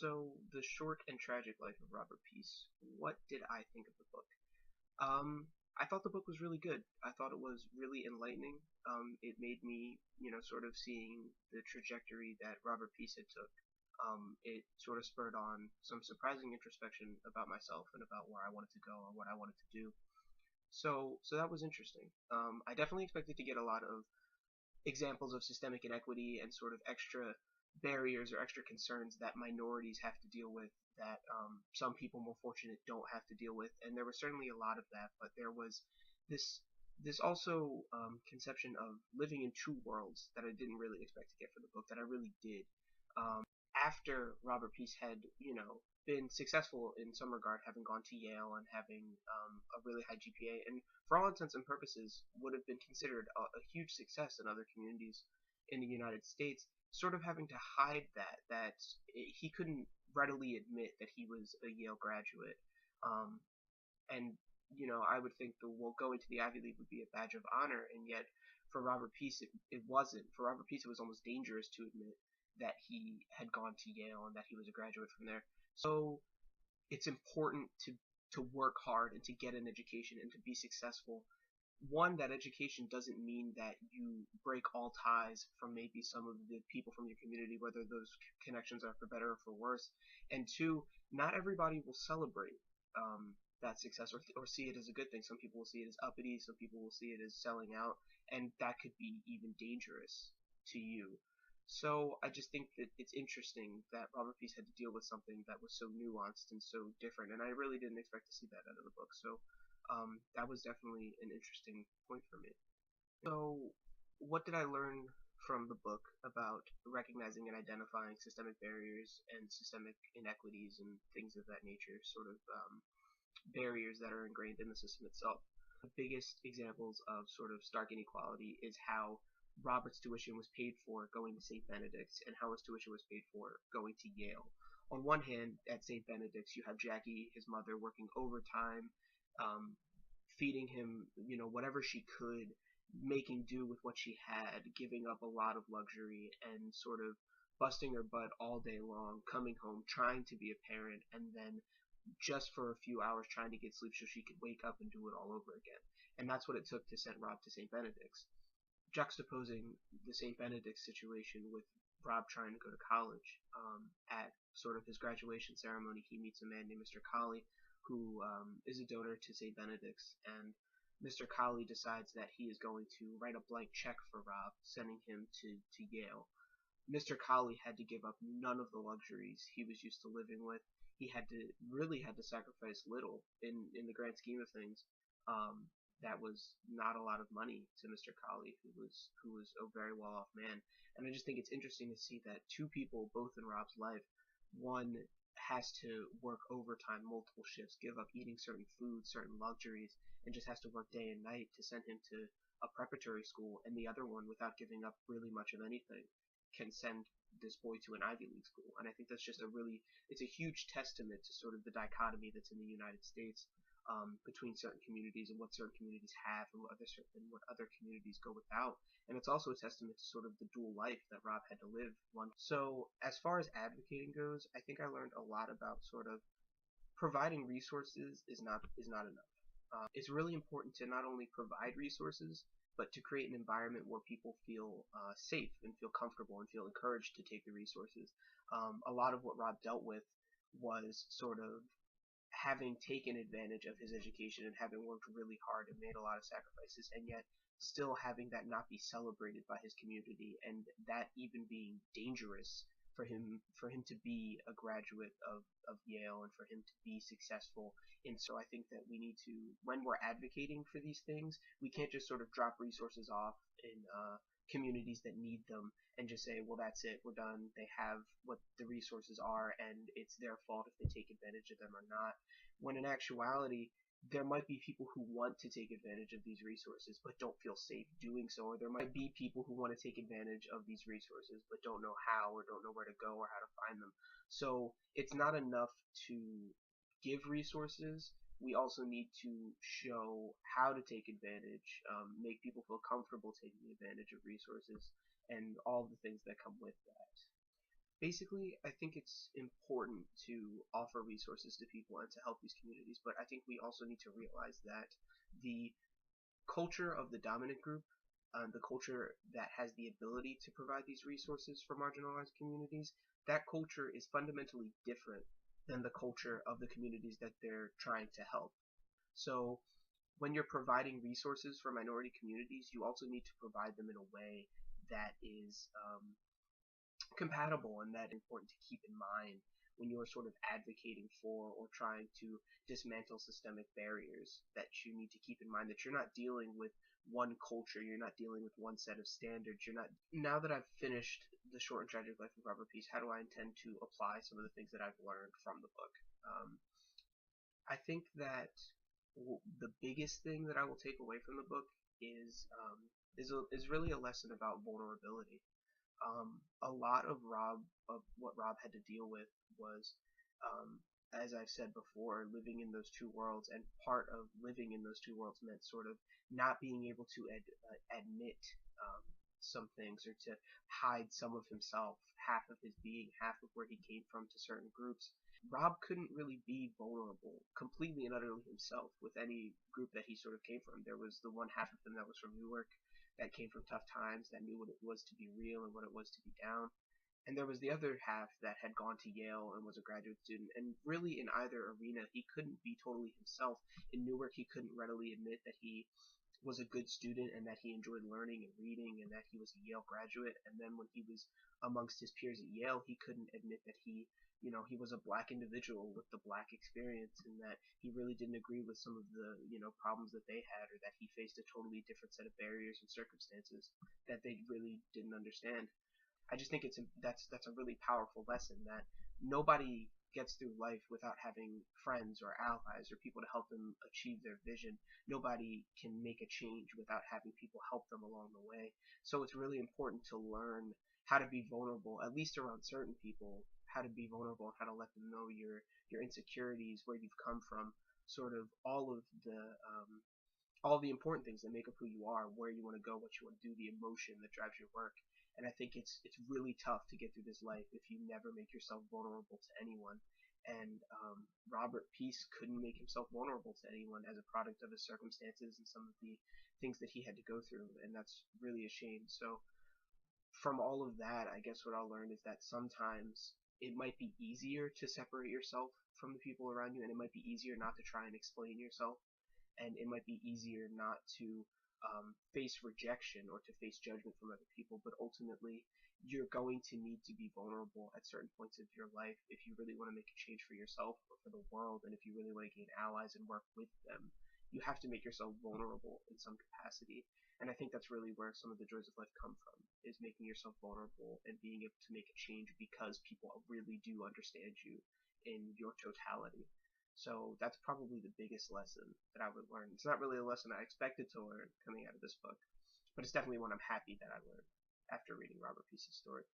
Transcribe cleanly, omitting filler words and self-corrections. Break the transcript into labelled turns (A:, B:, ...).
A: So, The Short and Tragic Life of Robert Peace. What did I think of the book? Um, I thought the book was really good. I thought it was really enlightening. It made me, sort of seeing the trajectory that Robert Peace had took. It sort of spurred on some surprising introspection about myself and about where I wanted to go and what I wanted to do. So that was interesting. I definitely expected to get a lot of examples of systemic inequity and sort of extra barriers or extra concerns that minorities have to deal with that some people more fortunate don't have to deal with, and there was certainly a lot of that. But there was this this also conception of living in two worlds that I didn't really expect to get for the book that I really did. After Robert Peace had, been successful in some regard, having gone to Yale and having a really high GPA, and for all intents and purposes would have been considered a huge success in other communities in the United States, sort of having to hide that he couldn't readily admit that he was a Yale graduate. Um, and I would think the well going to the Ivy League would be a badge of honor, and yet for Robert Peace it wasn't. For Robert Peace, it was almost dangerous to admit that he had gone to Yale and that he was a graduate from there. So it's important to work hard and to get an education and to be successful. One, that education doesn't mean that you break all ties from maybe some of the people from your community, whether those connections are for better or for worse. And two, not everybody will celebrate that success or see it as a good thing. Some people will see it as uppity, some people will see it as selling out, and that could be even dangerous to you. So I just think that it's interesting that Robert Peace had to deal with something that was so nuanced and so different, and I really didn't expect to see that out of the book. So that was definitely an interesting point for me. So, what did I learn from the book about recognizing and identifying systemic barriers and systemic inequities and things of that nature, sort of barriers that are ingrained in the system itself? The biggest examples of sort of stark inequality is how Robert's tuition was paid for going to St. Benedict's and how his tuition was paid for going to Yale. On one hand, at St. Benedict's, you have Jackie, his mother, working overtime, um, feeding him, whatever she could, making do with what she had, giving up a lot of luxury, and sort of busting her butt all day long, coming home, trying to be a parent, and then just for a few hours trying to get sleep so she could wake up and do it all over again. And that's what it took to send Rob to St. Benedict's. Juxtaposing the St. Benedict's situation with Rob trying to go to college, at sort of his graduation ceremony, he meets a man named Mr. Colley, who is a donor to St. Benedict's, and Mr. Colley decides that he is going to write a blank check for Rob, sending him to Yale. Mr. Colley had to give up none of the luxuries he was used to living with. He had to sacrifice little in the grand scheme of things. That was not a lot of money to Mr. Colley, who was a very well off man. And I just think it's interesting to see that two people, both in Rob's life, one has to work overtime, multiple shifts, give up eating certain foods, certain luxuries, and just has to work day and night to send him to a preparatory school, and the other one, without giving up really much of anything, can send this boy to an Ivy League school. And I think that's just it's a huge testament to sort of the dichotomy that's in the United States, between certain communities and what certain communities have and what other communities go without. And it's also a testament to sort of the dual life that Rob had to live. So as far as advocating goes, I think I learned a lot about sort of providing resources is not enough. It's really important to not only provide resources, but to create an environment where people feel safe and feel comfortable and feel encouraged to take the resources. A lot of what Rob dealt with was sort of having taken advantage of his education and having worked really hard and made a lot of sacrifices, and yet still having that not be celebrated by his community, and that even being dangerous for him to be a graduate of Yale and for him to be successful. And so I think that we need to, when we're advocating for these things, we can't just sort of drop resources off in communities that need them and just say, well, that's it, we're done. They have what the resources are, and it's their fault if they take advantage of them or not. When in actuality, there might be people who want to take advantage of these resources but don't feel safe doing so, or there might be people who want to take advantage of these resources but don't know how or don't know where to go or how to find them. So it's not enough to give resources. We also need to show how to take advantage, make people feel comfortable taking advantage of resources, and all the things that come with that. Basically, I think it's important to offer resources to people and to help these communities, but I think we also need to realize that the culture of the dominant group, the culture that has the ability to provide these resources for marginalized communities, that culture is fundamentally different than the culture of the communities that they're trying to help. So when you're providing resources for minority communities, you also need to provide them in a way that is compatible, and that is important to keep in mind when you are sort of advocating for or trying to dismantle systemic barriers. That you need to keep in mind that you're not dealing with one culture, you're not dealing with one set of standards. You're not. Now that I've finished The Short and Tragic Life of Robert Peace, how do I intend to apply some of the things that I've learned from the book? I think that the biggest thing that I will take away from the book is is really a lesson about vulnerability. A lot of what Rob had to deal with was, as I've said before, living in those two worlds, and part of living in those two worlds meant sort of not being able to admit some things, or to hide some of himself, half of his being, half of where he came from to certain groups. Rob couldn't really be vulnerable completely and utterly himself with any group that he sort of came from. There was the one half of him that was from Newark, that came from tough times, that knew what it was to be real and what it was to be down. And there was the other half that had gone to Yale and was a graduate student. And really, in either arena, he couldn't be totally himself. In Newark, he couldn't readily admit that he was a good student and that he enjoyed learning and reading and that he was a Yale graduate. And then when he was amongst his peers at Yale, he couldn't admit that he was a black individual with the black experience, and that he really didn't agree with some of the, problems that they had, or that he faced a totally different set of barriers and circumstances that they really didn't understand. I just think that's a really powerful lesson, that nobody gets through life without having friends or allies or people to help them achieve their vision. Nobody can make a change without having people help them along the way. So it's really important to learn how to be vulnerable, at least around certain people, how to be vulnerable and how to let them know your insecurities, where you've come from, sort of all the important things that make up who you are, where you want to go, what you want to do, the emotion that drives your work. And I think it's really tough to get through this life if you never make yourself vulnerable to anyone. And Robert Peace couldn't make himself vulnerable to anyone as a product of his circumstances and some of the things that he had to go through, and that's really a shame. So from all of that, I guess what I'll learn is that sometimes it might be easier to separate yourself from the people around you, and it might be easier not to try and explain yourself, and it might be easier not to face rejection or to face judgment from other people. But ultimately, you're going to need to be vulnerable at certain points of your life if you really want to make a change for yourself or for the world, and if you really want to gain allies and work with them. You have to make yourself vulnerable in some capacity. And I think that's really where some of the joys of life come from, is making yourself vulnerable and being able to make a change because people really do understand you in your totality. So that's probably the biggest lesson that I would learn. It's not really a lesson I expected to learn coming out of this book, but it's definitely one I'm happy that I learned after reading Robert Peace's story.